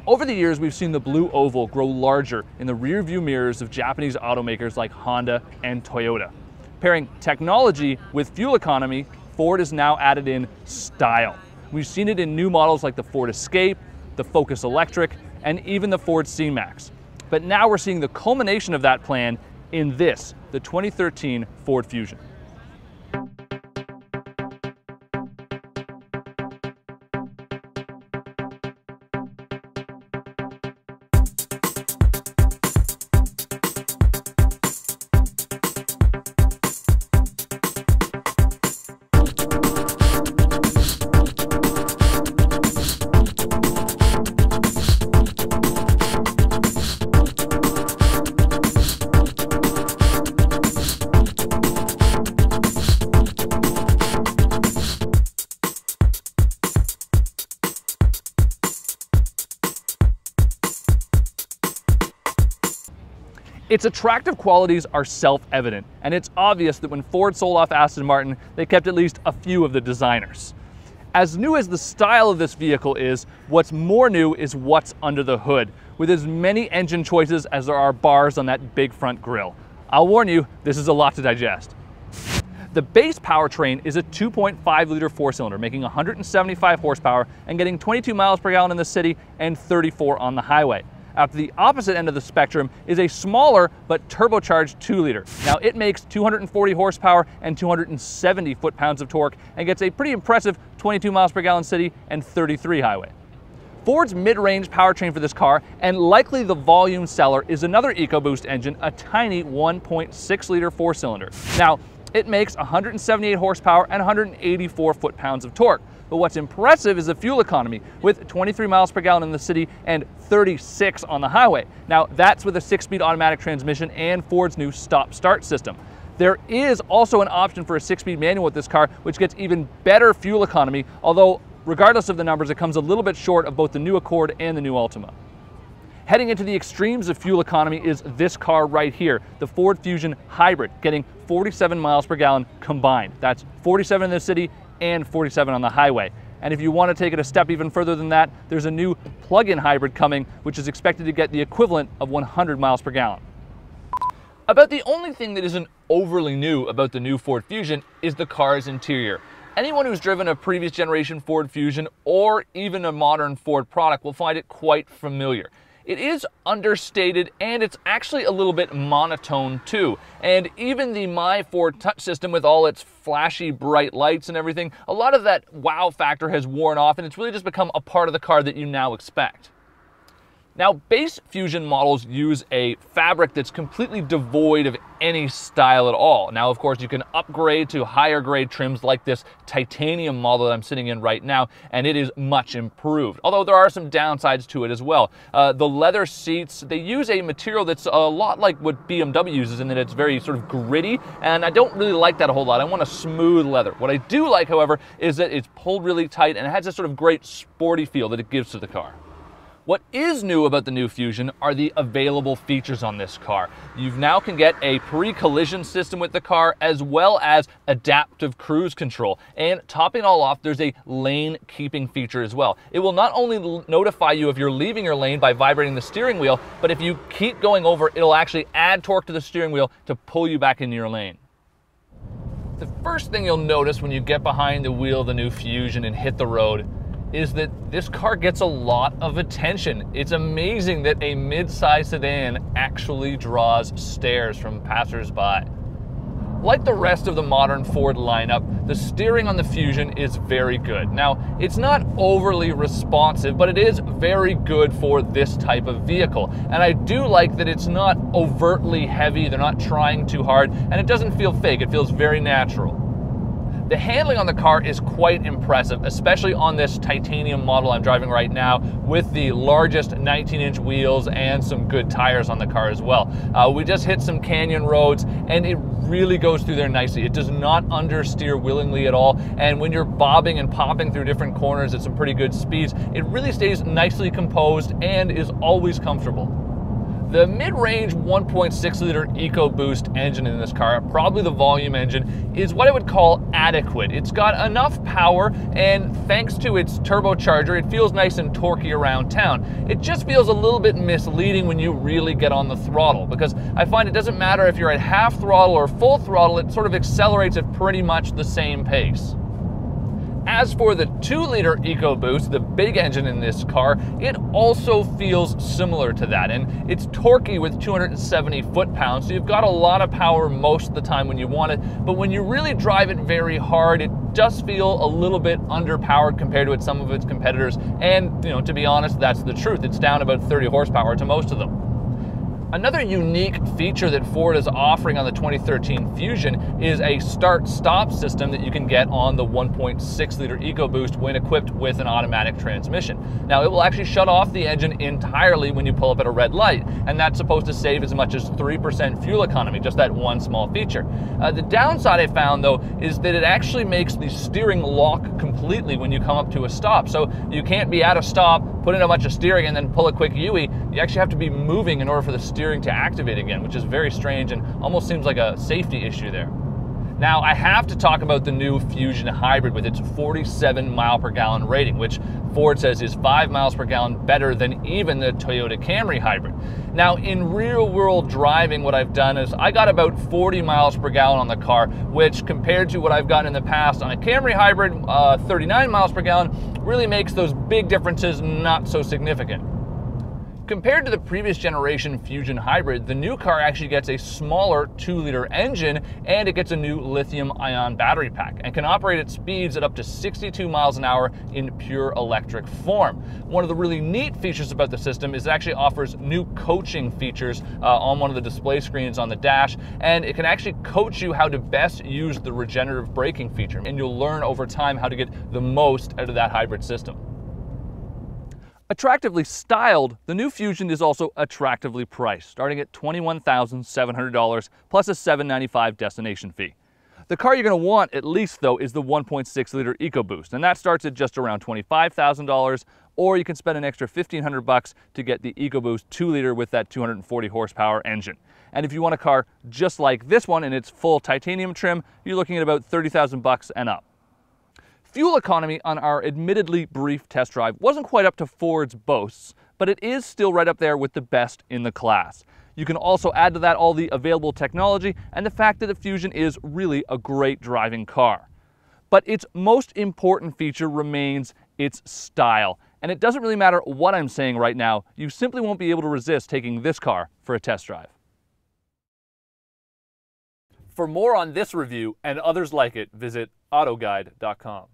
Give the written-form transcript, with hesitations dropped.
over the years, we've seen the blue oval grow larger in the rear view mirrors of Japanese automakers like Honda and Toyota. Pairing technology with fuel economy, Ford has now added in style. We've seen it in new models like the Ford Escape, the Focus Electric, and even the Ford C-Max. But now we're seeing the culmination of that plan in this, the 2013 Ford Fusion. Its attractive qualities are self-evident, and it's obvious that when Ford sold off Aston Martin, they kept at least a few of the designers. As new as the style of this vehicle is, what's more new is what's under the hood, with as many engine choices as there are bars on that big front grille. I'll warn you, this is a lot to digest. The base powertrain is a 2.5-liter four-cylinder, making 175 horsepower and getting 22 miles per gallon in the city and 34 on the highway. At the opposite end of the spectrum is a smaller but turbocharged 2-liter. Now it makes 240 horsepower and 270 foot-pounds of torque and gets a pretty impressive 22 miles per gallon city and 33 highway. Ford's mid-range powertrain for this car, and likely the volume seller, is another EcoBoost engine, a tiny 1.6-liter four-cylinder. Now, it makes 178 horsepower and 184 foot-pounds of torque. But what's impressive is the fuel economy, with 23 miles per gallon in the city and 36 on the highway. Now, that's with a 6-speed automatic transmission and Ford's new stop-start system. There is also an option for a 6-speed manual with this car, which gets even better fuel economy, although regardless of the numbers, it comes a little bit short of both the new Accord and the new Altima. Heading into the extremes of fuel economy is this car right here, the Ford Fusion Hybrid, getting 47 miles per gallon combined. That's 47 in the city and 47 on the highway. And if you want to take it a step even further than that, there's a new plug-in hybrid coming, which is expected to get the equivalent of 100 miles per gallon. About the only thing that isn't overly new about the new Ford Fusion is the car's interior. Anyone who's driven a previous generation Ford Fusion or even a modern Ford product will find it quite familiar. It is understated, and it's actually a little bit monotone too. And even the My Ford Touch system, with all its flashy bright lights and everything, a lot of that wow factor has worn off, and it's really just become a part of the car that you now expect. Now, base Fusion models use a fabric that's completely devoid of any style at all. Now, of course, you can upgrade to higher grade trims like this titanium model that I'm sitting in right now, and it is much improved. Although there are some downsides to it as well. The leather seats, they use a material that's a lot like what BMW uses, in that it's very sort of gritty, and I don't really like that a whole lot. I want a smooth leather. What I do like, however, is that it's pulled really tight and it has a sort of great sporty feel that it gives to the car. What is new about the new Fusion are the available features on this car. You now can get a pre-collision system with the car, as well as adaptive cruise control. And topping it all off, there's a lane keeping feature as well. It will not only notify you if you're leaving your lane by vibrating the steering wheel, but if you keep going over, it'll actually add torque to the steering wheel to pull you back into your lane. The first thing you'll notice when you get behind the wheel of the new Fusion and hit the road is that this car gets a lot of attention. It's amazing that a mid-size sedan actually draws stares from passers-by. Like the rest of the modern Ford lineup, the steering on the Fusion is very good. Now, it's not overly responsive, but it is very good for this type of vehicle. And I do like that it's not overtly heavy, they're not trying too hard, and it doesn't feel fake, it feels very natural. The handling on the car is quite impressive, especially on this titanium model I'm driving right now, with the largest 19-inch wheels and some good tires on the car as well. We just hit some canyon roads, and it really goes through there nicely. It does not understeer willingly at all, and when you're bobbing and popping through different corners at some pretty good speeds, it really stays nicely composed and is always comfortable. The mid-range 1.6-liter EcoBoost engine in this car, probably the volume engine, is what I would call adequate. It's got enough power, and thanks to its turbocharger, it feels nice and torquey around town. It just feels a little bit misleading when you really get on the throttle, because I find it doesn't matter if you're at half throttle or full throttle, it sort of accelerates at pretty much the same pace. As for the 2-liter EcoBoost, the big engine in this car, it also feels similar to that, and it's torquey with 270 foot-pounds, so you've got a lot of power most of the time when you want it, but when you really drive it very hard, it does feel a little bit underpowered compared to some of its competitors, and to be honest, that's the truth. It's down about 30 horsepower to most of them. Another unique feature that Ford is offering on the 2013 Fusion is a start-stop system that you can get on the 1.6-liter EcoBoost when equipped with an automatic transmission. Now, it will actually shut off the engine entirely when you pull up at a red light, and that's supposed to save as much as 3% fuel economy, just that one small feature. The downside I found, though, is that it actually makes the steering lock completely when you come up to a stop. So you can't be at a stop, put in a bunch of steering, and then pull a quick UE. You actually have to be moving in order for the steering to activate again, which is very strange and almost seems like a safety issue there. Now, I have to talk about the new Fusion Hybrid with its 47 mile per gallon rating, which Ford says is 5 miles per gallon better than even the Toyota Camry Hybrid. Now, in real-world driving, what I've done is I got about 40 miles per gallon on the car, which compared to what I've gotten in the past on a Camry Hybrid, 39 miles per gallon, really makes those big differences not so significant. Compared to the previous generation Fusion Hybrid, the new car actually gets a smaller 2-liter engine, and it gets a new lithium-ion battery pack and can operate at speeds at up to 62 miles an hour in pure electric form. One of the really neat features about the system is it actually offers new coaching features on one of the display screens on the dash, and it can actually coach you how to best use the regenerative braking feature, and you'll learn over time how to get the most out of that hybrid system. Attractively styled, the new Fusion is also attractively priced, starting at $21,700 plus a $795 destination fee. The car you're going to want at least, though, is the 1.6-liter EcoBoost, and that starts at just around $25,000, or you can spend an extra $1,500 to get the EcoBoost 2-liter with that 240 horsepower engine. And if you want a car just like this one in its full titanium trim, you're looking at about $30,000 and up. Fuel economy on our admittedly brief test drive wasn't quite up to Ford's boasts, but it is still right up there with the best in the class. You can also add to that all the available technology and the fact that the Fusion is really a great driving car. But its most important feature remains its style. And it doesn't really matter what I'm saying right now, you simply won't be able to resist taking this car for a test drive. For more on this review and others like it, visit autoguide.com.